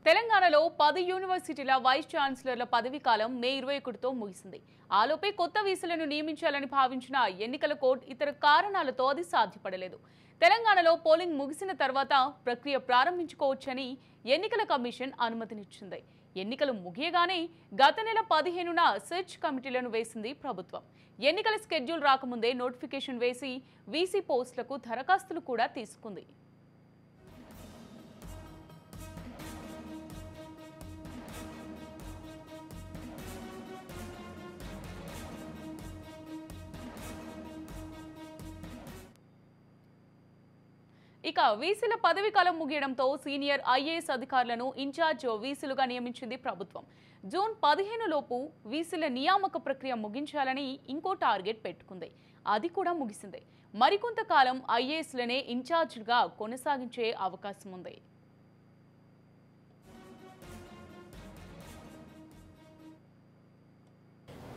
తెలంగాణలో 10 యూనివర్సిటీల వైస్ ఛాన్సలర్ల పదవీ కాలం మే 21తో ముగిసింది. ఆలోపే కొత్త వీసీలను నియమించాలని భావించిన ఎన్నికల కోడ్ ఇతర కారణాలతో అది సాధ్యపడలేదు. తెలంగాణలో పోలింగ్ ముగిసిన తర్వాత ప్రక్రియ ప్రారంభించుకోవచ్చని ఎన్నికల కమిషన్ అనుమతినిచ్చింది. ఎన్నికలు ముగియగానే గత నెల 15న సెర్చ్ కమిటీలను వేసింది ప్రభుత్వం. ఎన్నికల స్కెడ్యూల్ రాకముందే నోటిఫికేషన్ వేసి వీసీ పోస్టులకు దరఖాస్తులు కూడా తీసుకుంది. ఇక వీసీల పదవీ కాలం ముగియడంతో సీనియర్ ఐఏఎస్ అధికారులను ఇన్ఛార్జ్ వీసీలుగా నియమించింది ప్రభుత్వం. జూన్ 15 లోపు వీసీల నియామక ప్రక్రియ ముగించాలని ఇంకో టార్గెట్ పెట్టుకుంది. అది కూడా ముగిసింది. మరికొంతకాలం ఐఏఎస్లనే ఇన్ఛార్జ్గా కొనసాగించే అవకాశం ఉంది.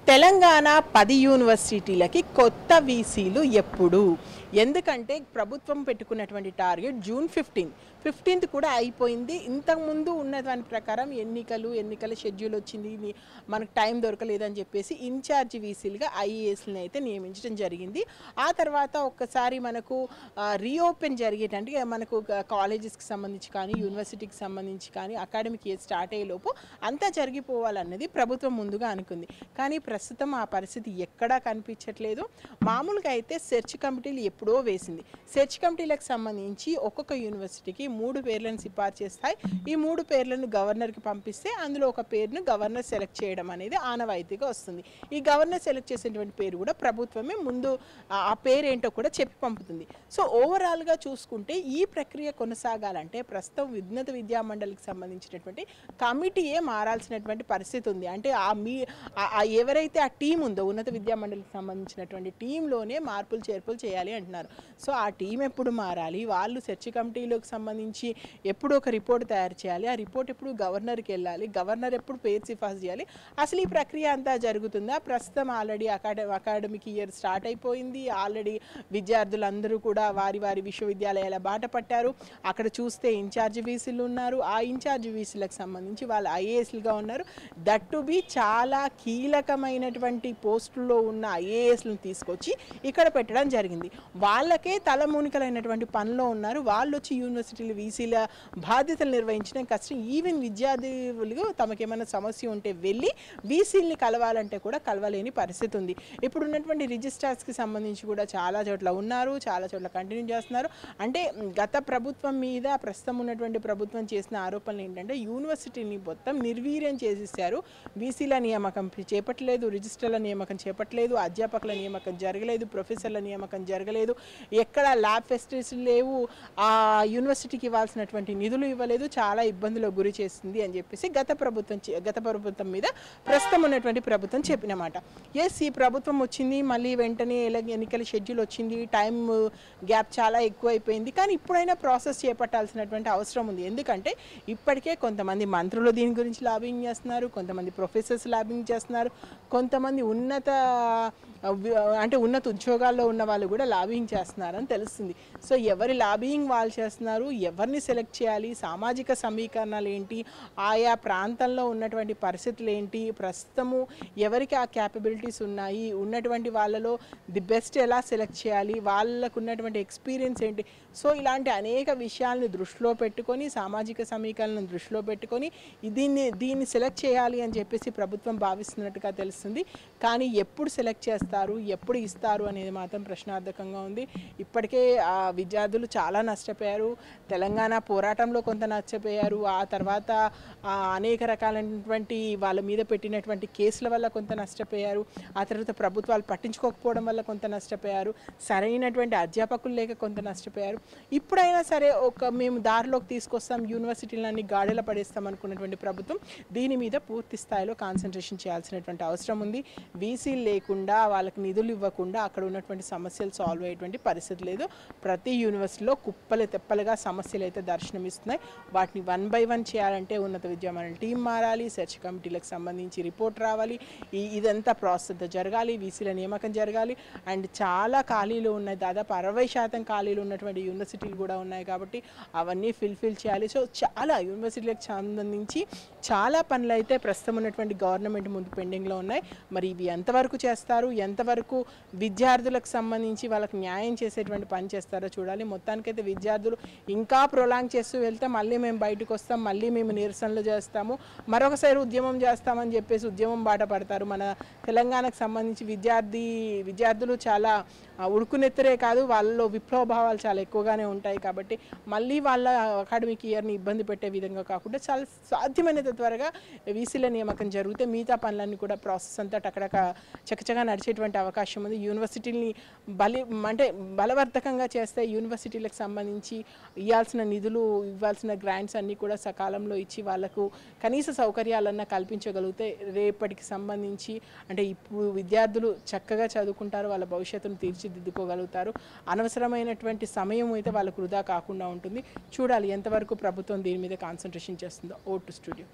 తెలంగాణ 10 యూనివర్సిటీలకి కొత్త వీసీలు ఎప్పుడు? ఎందుకంటే ప్రభుత్వం పెట్టుకున్నటువంటి టార్గెట్ జూన్ 15th కూడా అయిపోయింది. ఇంతకుముందు ఉన్న దాని ప్రకారం ఎన్నికల షెడ్యూల్ వచ్చింది, మనకు టైం దొరకలేదని చెప్పేసి ఇన్ఛార్జ్ వీసీలుగా ఐఏఎస్ని అయితే నియమించడం జరిగింది. ఆ తర్వాత ఒక్కసారి మనకు రీఓపెన్ జరిగేటంటే మనకు కాలేజెస్కి సంబంధించి కానీ యూనివర్సిటీకి సంబంధించి కానీ అకాడమిక్ ఇయర్ స్టార్ట్ అయ్యేలోపు అంతా జరిగిపోవాలన్నది ప్రభుత్వం ముందుగా అనుకుంది. కానీ ప్రస్తుతం ఆ పరిస్థితి ఎక్కడా కనిపించట్లేదు. మామూలుగా అయితే సెర్చ్ కమిటీలు ఎప్పుడో వేసింది. సెర్చ్ కమిటీలకు సంబంధించి ఒక్కొక్క యూనివర్సిటీకి 3 పేర్లను సిఫార్సు చేస్తాయి. ఈ 3 పేర్లను గవర్నర్కి పంపిస్తే అందులో ఒక పేరును గవర్నర్ సెలెక్ట్ చేయడం అనేది ఆనవాయితీగా వస్తుంది. ఈ గవర్నర్ సెలెక్ట్ చేసేటువంటి పేరు కూడా ప్రభుత్వమే ముందు ఆ పేరేంటో కూడా చెప్పి పంపుతుంది. సో ఓవరాల్గా చూసుకుంటే ఈ ప్రక్రియ కొనసాగాలంటే ప్రస్తుతం ఉన్నత విద్యా మండలికి సంబంధించినటువంటి కమిటీయే మారాల్సినటువంటి పరిస్థితి ఉంది. అంటే ఎవరైతే ఆ టీం ఉందో ఉన్నత విద్యా మండలికి సంబంధించినటువంటి టీంలోనే మార్పులు చేర్పులు చేయాలి అంటున్నారు. సో ఆ టీం ఎప్పుడు మారాలి, వాళ్ళు సెర్చ్ కమిటీలోకి సంబంధించి ఎప్పుడు ఒక రిపోర్ట్ తయారు చేయాలి, ఆ రిపోర్ట్ ఎప్పుడు గవర్నర్కి వెళ్ళాలి, గవర్నర్ ఎప్పుడు పేరు సిఫార్సు చేయాలి, అసలు ఈ ప్రక్రియ అంతా జరుగుతుందా? ప్రస్తుతం ఆల్రెడీ అకాడమిక్ ఇయర్ స్టార్ట్ అయిపోయింది. ఆల్రెడీ విద్యార్థులందరూ కూడా వారి విశ్వవిద్యాలయాల బాట పట్టారు. అక్కడ చూస్తే ఇన్ఛార్జ్ వీసీలు ఉన్నారు. ఆ ఇన్ఛార్జ్ వీసీలకు సంబంధించి వాళ్ళు ఐఏఎస్లుగా ఉన్నారు. దట్ టు బి చాలా కీలకమైనటువంటి పోస్టుల్లో ఉన్న ఐఏఎస్లను తీసుకొచ్చి ఇక్కడ పెట్టడం జరిగింది. వాళ్ళకే తలమూనికలైనటువంటి పనిలో ఉన్నారు. వాళ్ళు వచ్చి యూనివర్సిటీలు వీసీల బాధ్యతలు నిర్వహించడం కష్టం. ఈవెన్ విద్యార్థులు తమకేమైనా సమస్య ఉంటే వెళ్ళి వీసీల్ని కలవాలంటే కూడా కలవలేని పరిస్థితి ఉంది. ఇప్పుడు ఉన్నటువంటి రిజిస్ట్రార్స్కి సంబంధించి కూడా చాలా చోట్ల ఉన్నారు, చాలా చోట్ల కంటిన్యూ చేస్తున్నారు. అంటే గత ప్రభుత్వం మీద ప్రస్తుతం ఉన్నటువంటి ప్రభుత్వం చేసిన ఆరోపణలు ఏంటంటే యూనివర్సిటీని మొత్తం నిర్వీర్యం చేసేసారు. వీసీల నియామకం చేపట్టలేదు, రిజిస్ట్రార్ల నియామకం చేపట్టలేదు, అధ్యాపకుల నియామకం జరగలేదు, ప్రొఫెసర్ల నియామకం జరగలేదు, ఎక్కడ ల్యాబ్ ఫెసిలిటీస్ లేవు, ఆ యూనివర్సిటీకి ఇవ్వాల్సినటువంటి నిధులు ఇవ్వలేదు, చాలా ఇబ్బందులకు గురి చేస్తుంది అని చెప్పేసి గత ప్రభుత్వం మీద ప్రస్తుతం ఉన్నటువంటి ప్రభుత్వం చెప్పినమాట. ఈ ప్రభుత్వం వచ్చింది, మళ్ళీ వెంటనే ఎన్నికల షెడ్యూల్ వచ్చింది, టైం గ్యాప్ చాలా ఎక్కువైపోయింది. కానీ ఇప్పుడైనా ప్రాసెస్ చేపట్టాల్సినటువంటి అవసరం ఉంది. ఎందుకంటే ఇప్పటికే కొంతమంది మంత్రులు దీని గురించి లాబింగ్ చేస్తున్నారు, కొంతమంది ప్రొఫెసర్స్ లాబింగ్ చేస్తున్నారు, కొంతమంది ఉన్నత ఉద్యోగాల్లో ఉన్న వాళ్ళు కూడా లాబింగ్ చేస్తున్నారని తెలుస్తుంది. సో ఎవరి లాబింగ్ వాళ్ళు చేస్తున్నారు, ఎవరిని సెలెక్ట్ చేయాలి, సామాజిక సమీకరణాలు ఏంటి, ఆయా ప్రాంతంలో ఉన్నటువంటి పరిస్థితులు ఏంటి, ప్రస్తుతము ఎవరికి ఆ క్యాపబిలిటీస్ ఉన్నాయి, ఉన్నటువంటి వాళ్ళలో ది బెస్ట్ ఎలా సెలెక్ట్ చేయాలి, వాళ్ళకు ఉన్నటువంటి ఎక్స్పీరియన్స్ ఏంటి. సో ఇలాంటి అనేక విషయాలను దృష్టిలో పెట్టుకొని, సామాజిక సమీకరణను దృష్టిలో పెట్టుకొని దీన్ని సెలెక్ట్ చేయాలి అని చెప్పేసి ప్రభుత్వం భావిస్తున్నట్టుగా తెలుస్తుంది. కానీ ఎప్పుడు సెలెక్ట్ చేస్తారు, ఎప్పుడు ఇస్తారు అనేది మాత్రం ప్రశ్నార్థకంగా ఉంది. ఇప్పటికే విద్యార్థులు చాలా నష్టపోయారు. తెలంగాణ పోరాటంలో కొంత నష్టపోయారు. ఆ తర్వాత అనేక రకాలైనటువంటి వాళ్ళ మీద పెట్టినటువంటి కేసుల వల్ల కొంత నష్టపోయారు. ఆ తర్వాత ప్రభుత్వాలు పట్టించుకోకపోవడం వల్ల కొంత నష్టపోయారు. సరైనటువంటి అధ్యాపకులు లేక కొంత నష్టపోయారు. ఇప్పుడైనా సరే మేము దారిలోకి తీసుకొస్తాం, యూనివర్సిటీలన్నీ గాడిలో పడేస్తాం అనుకున్నటువంటి ప్రభుత్వం దీని మీద పూర్తి స్థాయిలో కాన్సన్ట్రేషన్ చేయాల్సినటువంటి అవసరం ఉంది. వీసీలు లేకుండా వాళ్ళకి నిధులు ఇవ్వకుండా అక్కడ ఉన్నటువంటి సమస్యలు సాల్వ్ అయ్యేటువంటి పరిస్థితి లేదు. ప్రతి యూనివర్సిటీలో కుప్పలు తెప్పలుగా సమస్యలు అయితే దర్శనమిస్తున్నాయి. వాటిని 1 by 1 చేయాలంటే ఉన్నత విద్యామండలి టీం మారాలి, సెర్చ్ కమిటీలకు సంబంధించి రిపోర్ట్ రావాలి, ఇదంతా ప్రాసెస్ అంతా జరగాలి, వీసీల నియామకం జరగాలి. అండ్ చాలా ఖాళీలు ఉన్నాయి, దాదాపు 60% ఖాళీలు ఉన్నటువంటి యూనివర్సిటీలు కూడా ఉన్నాయి కాబట్టి అవన్నీ ఫిల్ చేయాలి. సో చాలా యూనివర్సిటీలకు సంబంధించి చాలా పనులు అయితే ప్రస్తుతం ఉన్నటువంటి గవర్నమెంట్ ముందు పెండింగ్లో ఉన్నాయి. మరి ఇవి ఎంతవరకు చేస్తారు, ఎంతవరకు విద్యార్థులకు సంబంధించి వాళ్ళకి న్యాయం చేసేటువంటి పని చేస్తారో చూడాలి. మొత్తానికైతే విద్యార్థులు ఇంకా ప్రొలాంగ్ చేస్తూ వెళ్తే మళ్ళీ మేము బయటకు వస్తాం, మళ్ళీ మేము నిరసనలు చేస్తాము, మరొకసారి ఉద్యమం చేస్తామని చెప్పేసి ఉద్యమం బాట పడతారు. మన తెలంగాణకు సంబంధించి విద్యార్థులు చాలా ఉడుకునెత్తరే కాదు, వాళ్ళలో విప్లవ భావాలు చాలా ఎక్కువగానే ఉంటాయి. కాబట్టి మళ్ళీ వాళ్ళ అకాడమిక్ ఇయర్ని ఇబ్బంది పెట్టే విధంగా కాకుండా చాలా సాధ్యమైనంత త్వరగా వీసీల నియామకం జరిగితే మిగతా పనులన్నీ కూడా ప్రాసెస్ అంతా టకటక చకచగా నడిచేటువంటి అవకాశం ఉంది. యూనివర్సిటీని బలవర్ధకంగా చేస్తే యూనివర్సిటీలకు సంబంధించి ఇవ్వాల్సిన నిధులు, ఇవ్వాల్సిన గ్రాంట్స్ అన్నీ కూడా సకాలంలో ఇచ్చి వాళ్ళకు కనీస సౌకర్యాలన్నా కల్పించగలిగితే రేపటికి సంబంధించి అంటే ఇప్పుడు విద్యార్థులు చక్కగా చదువుకుంటారు, వాళ్ళ భవిష్యత్తును తీర్చిదిద్దుకోగలుగుతారు. అనవసరమైనటువంటి సమయం అయితే వాళ్ళకు వృధా కాకుండా ఉంటుంది. చూడాలి ఎంతవరకు ప్రభుత్వం దీని మీద కాన్సన్ట్రేషన్ చేస్తుందో. Vote studio.